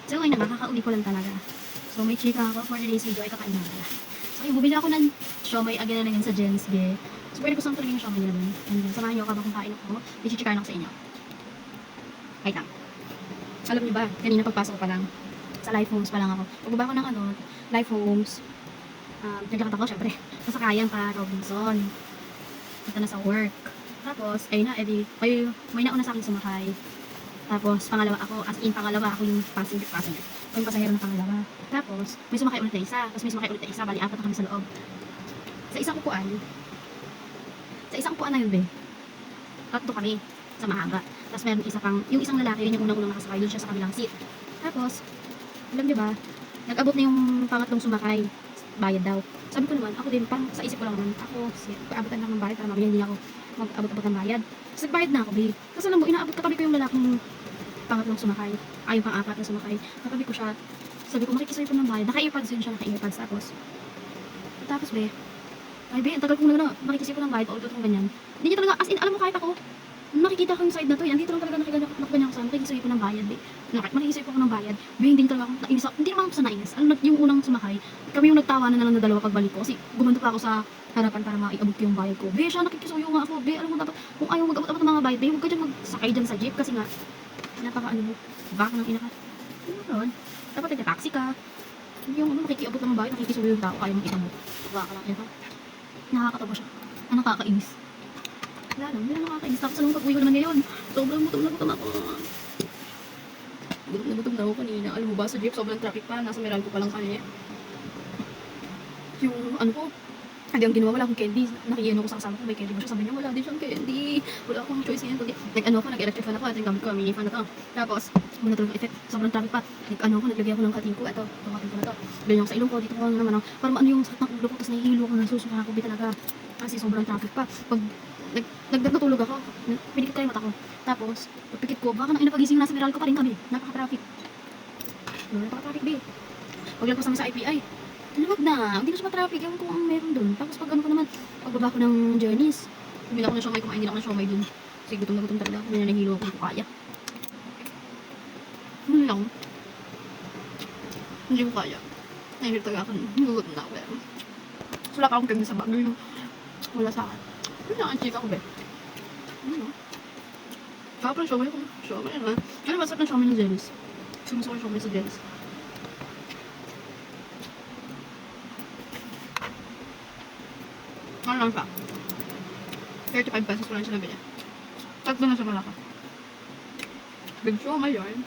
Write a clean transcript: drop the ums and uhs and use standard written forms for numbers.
So ngayon na, kakauwi ko lang talaga. So may chika ako for today's video ay kakain na pala. So yung bumili ako ng siomay again na sa Jens Ge. So pwede ko saan talaga yung siomay nila dun. And then, samahan niyo ako habang kain ako. I-chikain ako sa inyo. Wait lang. Alam niyo ba, kanina pagpasok ko pa lang, sa Life Homes pa lang ako. Pagbaba ko ng Life Homes, naglakad ako syempre. Nasakayan pa Robinson. Punta na sa work. Tapos, ayun na, edi, may nauna sa akin sumakay. Tapos, pangalawa ako, as in, pangalawa ako yung passenger. O yung pasahero ng pangalawa. Tapos, may sumakay ulit na isa. Tapos may sumakay ulit na isa. Bali, apat na kami sa loob. Sa isang upuan na yun, be. Tatlo kami sa mahaba. Tapos meron isa pang, yung isang lalaki, yun yung unang-unang nakasakay. Doon siya sa kabilang seat. Tapos, alam niyo ba, nag-abot na yung pangatlong sumakay. Bayad daw. Sabi ko naman, ako din, parang sa isip ko lang naman, ako, paabutan lang ng bayad para mamaya hindi ako mag-abot-abot ng bayad. Tapos nagbayad na ako, babe. Tapos alam mo, inaabot katabi ko yung lalaking pangatlong sumakay. Ay, yung pang-apat na sumakay. Katabi ko siya. Sabi ko, makikisay ko ng bayad. Naka-earpads yun siya, naka-earpads. Tapos, be, ay, be, ang tagal kong makikisay ko ng bayad, paulit kong ganyan. Hindi niya talaga, as in, alam mo, kahit ako, nakikita ko yung side na to, yan, dito lang talaga nakikita ko sa makikisay ko ng bayad, be. Makikisay ko ng bayad, be, hindi talaga ako nainis. Hindi naman ako sa nainis. Alam mo, yung unang sumakay, kami yung nagtawanan na lang na dalawa pagbalik ko. Kasi gumanto pa ako sa harapan para maiabot ko yung bayad ko. Be, siya nakikisuyo nga ako. Be, alam mo dapat, kung ayaw mag-abot-abot ng mga bayad, be, huwag ka dyan magsakay dyan sa jeep. Kasi nga, baka ng ina ka. Ano dapat nagka-taxi ka. Hindi yung makikiabot ng bayad, nakikisuyo yung tao, kaya makita mo. Baka lang, ina ka. Nakakatawa siya. Nakakainis. Wala lang, hindi na nakakainis. Tapos anong pag-uwi ko naman ngayon? Sobrang gutom ako. Gutom na ako kanina. Alam mo ba, sa jeep, sobrang traffic pa. Nasa Meralco pa lang kami. Yung ano ko, hindi ang ginawa, wala akong candy. Nakiyan ako sa kasama ko, may candy mo siya. Sabi niya, wala din siyang candy. Wala akong choice yan. Nag-electric fan ako at yung gamit ko, mini fan na to. Tapos, muna talagang effect. Sobrang traffic pa. Naglagay ako ng kating ko. Ito, itong kating ko na to. Ganyan ako sa ilong ko, dito ko naman. Para maano yung sakit ng ulo ko, tapos nahihilo ko, nasusuka ako, talaga. Kasi sobrang traffic pa. Pag natulog ako, pinikit ko yung mata ko. Tapos, pagpikit ko, baka nang inapagising nasa Meralco pa rin kami. Napaka-traffic. Napaka-traffic, be. Paglagpas namin sa IPI, luwag na, hindi na siya ma-traffic. Ewan ko ang meron dun. Tapos pag ano ko naman, pagbaba ko ng journeys, bumili ako ng siomay, kumain din ako ng siomay dun. Kasi gutom na gutom talaga. Hindi na nahilo ako, hindi ko kaya. Ano lang? Hindi ko kaya. Nahihilo talaga ako. Gugutom na ako. Wala ka akong pagod sa bagay. Wala sa akin. Ano lang ang chika ko, be? Ano? Kaka ng siomay ko. Siomay na. Ano masarap ng siomay ng Jellies? Gusto ko yung siomay sa Jellies. Ano lang siya? 35 pesos ko lang siya nabili. Tatlo na siya malaka. Big siomay yun.